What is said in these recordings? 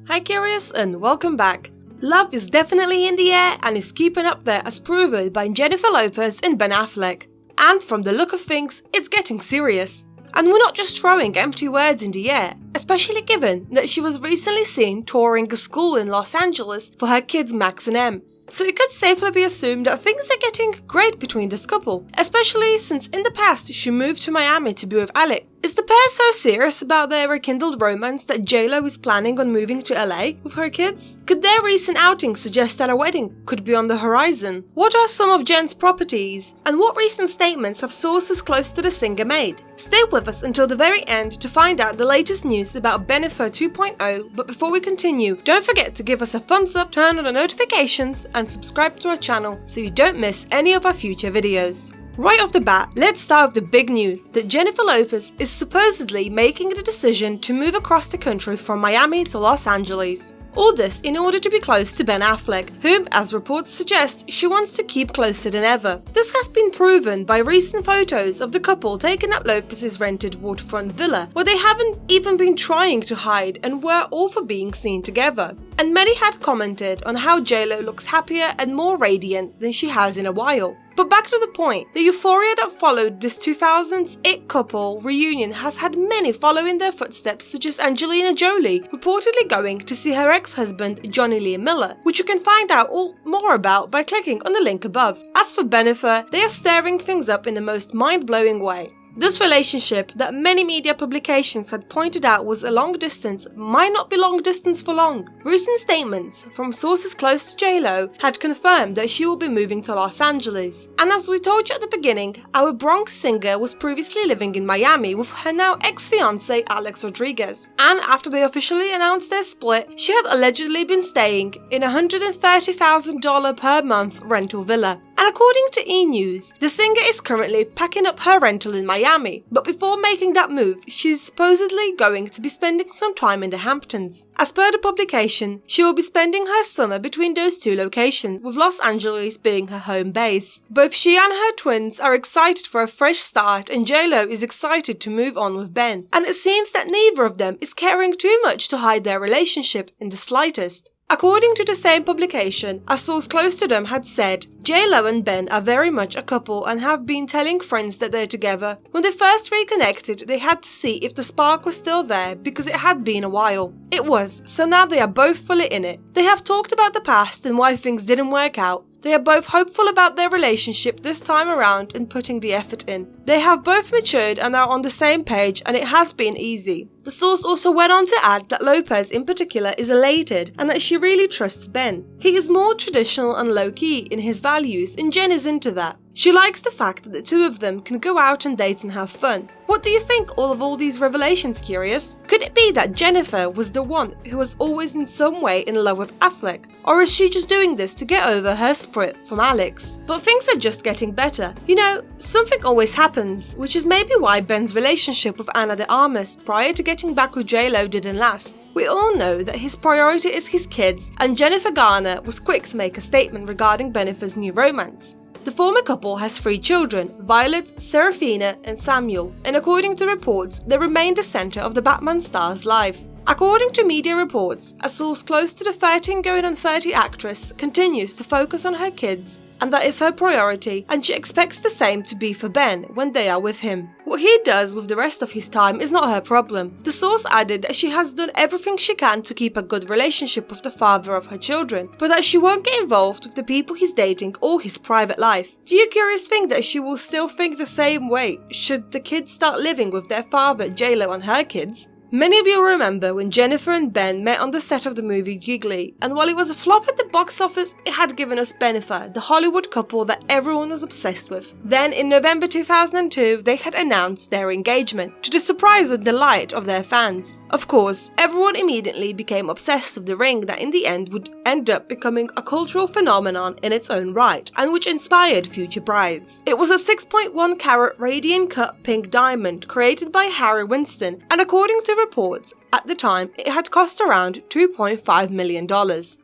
Hi Curious and welcome back. Love is definitely in the air and is keeping up there as proven by Jennifer Lopez and Ben Affleck. And from the look of things, it's getting serious. And we're not just throwing empty words in the air, especially given that she was recently seen touring a school in Los Angeles for her kids Max and Em. So it could safely be assumed that things are getting great between this couple, especially since in the past she moved to Miami to be with Alex. Is the pair so serious about their rekindled romance that JLo is planning on moving to LA with her kids? Could their recent outings suggest that a wedding could be on the horizon? What are some of Jen's properties? And what recent statements have sources close to the singer made? Stay with us until the very end to find out the latest news about Bennifer 2.0, but before we continue, don't forget to give us a thumbs up, turn on the notifications and subscribe to our channel so you don't miss any of our future videos. Right off the bat, let's start with the big news that Jennifer Lopez is supposedly making the decision to move across the country from Miami to Los Angeles. All this in order to be close to Ben Affleck, whom, as reports suggest, she wants to keep closer than ever. This has been proven by recent photos of the couple taken at Lopez's rented waterfront villa, where they haven't even been trying to hide and were all for being seen together. And many had commented on how JLo looks happier and more radiant than she has in a while. But back to the point, the euphoria that followed this 2000s it couple reunion has had many follow in their footsteps, such as Angelina Jolie, reportedly going to see her ex-husband Johnny Lee Miller, which you can find out more about by clicking on the link above. As for Bennifer, they are stirring things up in the most mind-blowing way. This relationship that many media publications had pointed out was a long distance might not be long distance for long. Recent statements from sources close to JLo had confirmed that she will be moving to Los Angeles. And as we told you at the beginning, our Bronx singer was previously living in Miami with her now ex-fiancé Alex Rodriguez. And after they officially announced their split, she had allegedly been staying in a $130,000 per month rental villa. And according to E! News, the singer is currently packing up her rental in Miami, but before making that move, she's supposedly going to be spending some time in the Hamptons. As per the publication, she will be spending her summer between those two locations, with Los Angeles being her home base. Both she and her twins are excited for a fresh start, and JLo is excited to move on with Ben. And it seems that neither of them is caring too much to hide their relationship in the slightest. According to the same publication, a source close to them had said, JLo and Ben are very much a couple and have been telling friends that they're together. When they first reconnected, they had to see if the spark was still there because it had been a while. It was, so now they are both fully in it. They have talked about the past and why things didn't work out. They are both hopeful about their relationship this time around and putting the effort in. They have both matured and are on the same page, and it has been easy. The source also went on to add that Lopez in particular is elated and that she really trusts Ben. He is more traditional and low-key in his values, and Jen is into that. She likes the fact that the two of them can go out and date and have fun. What do you think of all these revelations, Curious? Could it be that Jennifer was the one who was always in some way in love with Affleck? Or is she just doing this to get over her split from Alex? But things are just getting better. You know, something always happens, which is maybe why Ben's relationship with Ana de Armas prior to getting back with JLo didn't last. We all know that his priority is his kids, and Jennifer Garner was quick to make a statement regarding Bennifer's new romance. The former couple has 3 children, Violet, Serafina and Samuel, and according to reports, they remain the centre of the Batman star's life. According to media reports, a source close to the 13 going on 30 actress continues to focus on her kids, and that is her priority, and she expects the same to be for Ben when they are with him. What he does with the rest of his time is not her problem. The source added that she has done everything she can to keep a good relationship with the father of her children, but that she won't get involved with the people he's dating or his private life. Do you Curious think that she will still think the same way should the kids start living with their father, JLo, and her kids? Many of you remember when Jennifer and Ben met on the set of the movie Giggly, and while it was a flop at the box office, it had given us Bennifer, the Hollywood couple that everyone was obsessed with. Then in November 2002, they had announced their engagement, to the surprise and delight of their fans. Of course, everyone immediately became obsessed with the ring that in the end would end up becoming a cultural phenomenon in its own right, and which inspired future brides. It was a 6.1 carat radiant cut pink diamond created by Harry Winston, and according to reports, at the time, it had cost around $2.5 million.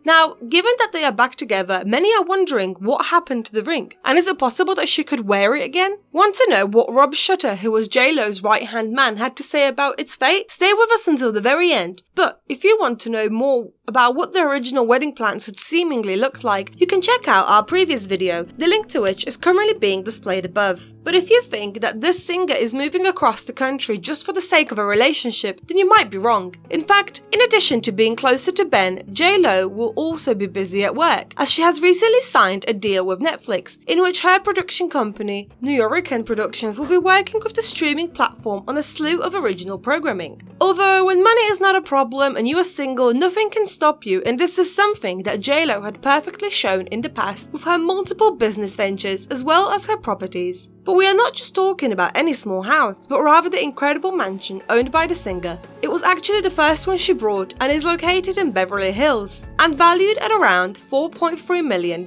Now, given that they are back together, many are wondering what happened to the ring, and is it possible that she could wear it again? Want to know what Rob Shutter, who was J-Lo's right-hand man, had to say about its fate? Stay with us until the very end. But if you want to know more about what the original wedding plans had seemingly looked like, you can check out our previous video, the link to which is currently being displayed above. But if you think that this singer is moving across the country just for the sake of a relationship, then you might be wrong. In fact, in addition to being closer to Ben, J-Lo will also be busy at work, as she has recently signed a deal with Netflix, in which her production company, Nuyorican Productions, will be working with the streaming platform on a slew of original programming. Although, when money is not a problem and you are single, nothing can stop you, and this is something that J-Lo had perfectly shown in the past with her multiple business ventures as well as her properties. But we are not just talking about any small house, but rather the incredible mansion owned by the singer. It was actually the first one she bought and is located in Beverly Hills and valued at around $4.3 million.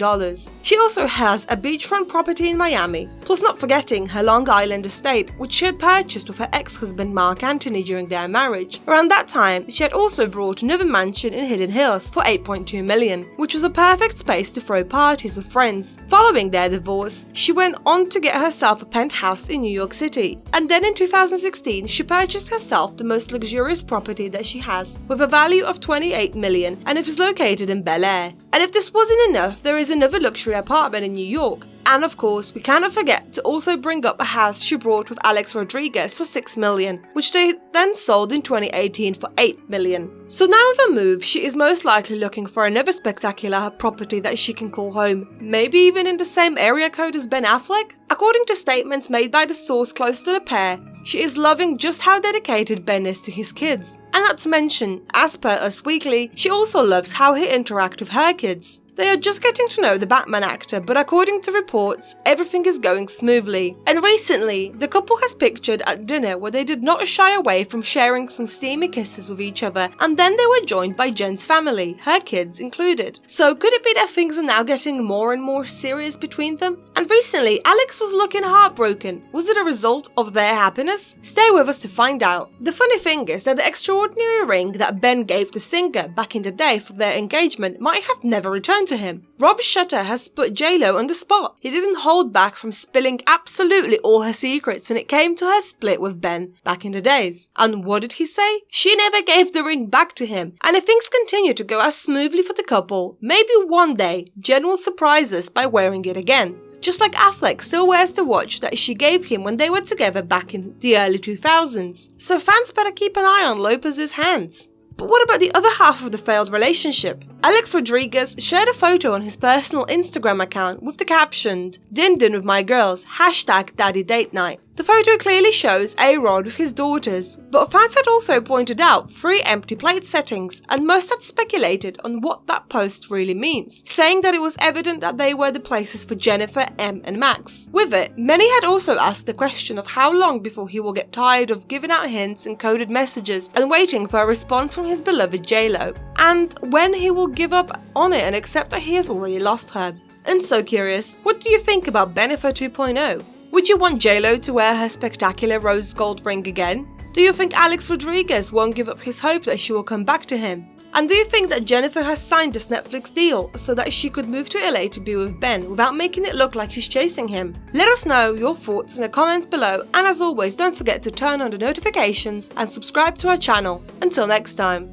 She also has a beachfront property in Miami, plus not forgetting her Long Island estate, which she had purchased with her ex-husband Mark Anthony during their marriage. Around that time, she had also bought another mansion in Hidden Hills for $8.2 million, which was a perfect space to throw parties with friends. Following their divorce, she went on to get herself a penthouse in New York City, and then in 2016 she purchased herself the most luxurious property that she has, with a value of $28 million, and it is located in Bel Air. And if this wasn't enough, there is another luxury apartment in New York. And of course, we cannot forget to also bring up a house she bought with Alex Rodriguez for $6 million, which they then sold in 2018 for $8 million. So now with a move, she is most likely looking for another spectacular property that she can call home, maybe even in the same area code as Ben Affleck? According to statements made by the source close to the pair, she is loving just how dedicated Ben is to his kids. And not to mention, as per Us Weekly, she also loves how he interacts with her kids. They are just getting to know the Batman actor, but according to reports, everything is going smoothly. And recently, the couple has pictured at dinner where they did not shy away from sharing some steamy kisses with each other, and then they were joined by Jen's family, her kids included. So could it be that things are now getting more and more serious between them? And recently, Alex was looking heartbroken. Was it a result of their happiness? Stay with us to find out. The funny thing is that the extraordinary ring that Ben gave the singer back in the day for their engagement might have never returned to him. Rob Shutter has put J-Lo on the spot. He didn't hold back from spilling absolutely all her secrets when it came to her split with Ben back in the days. And what did he say? She never gave the ring back to him. And if things continue to go as smoothly for the couple, maybe one day Jen will surprise us by wearing it again. Just like Affleck still wears the watch that she gave him when they were together back in the early 2000s. So fans better keep an eye on Lopez's hands. But what about the other half of the failed relationship? Alex Rodriguez shared a photo on his personal Instagram account with the caption, "Din din with my girls, #daddy-date-night." The photo clearly shows A-Rod with his daughters, but fans had also pointed out 3 empty plate settings, and most had speculated on what that post really means, saying that it was evident that they were the places for Jennifer, Em and Max. With it, many had also asked the question of how long before he will get tired of giving out hints and coded messages and waiting for a response from his beloved J-Lo, and when he will give up on it and accept that he has already lost her. And so curious, what do you think about Bennifer 2.0? Would you want J-Lo to wear her spectacular rose gold ring again? Do you think Alex Rodriguez won't give up his hope that she will come back to him? And do you think that Jennifer has signed this Netflix deal so that she could move to LA to be with Ben without making it look like she's chasing him? Let us know your thoughts in the comments below, and as always, don't forget to turn on the notifications and subscribe to our channel. Until next time.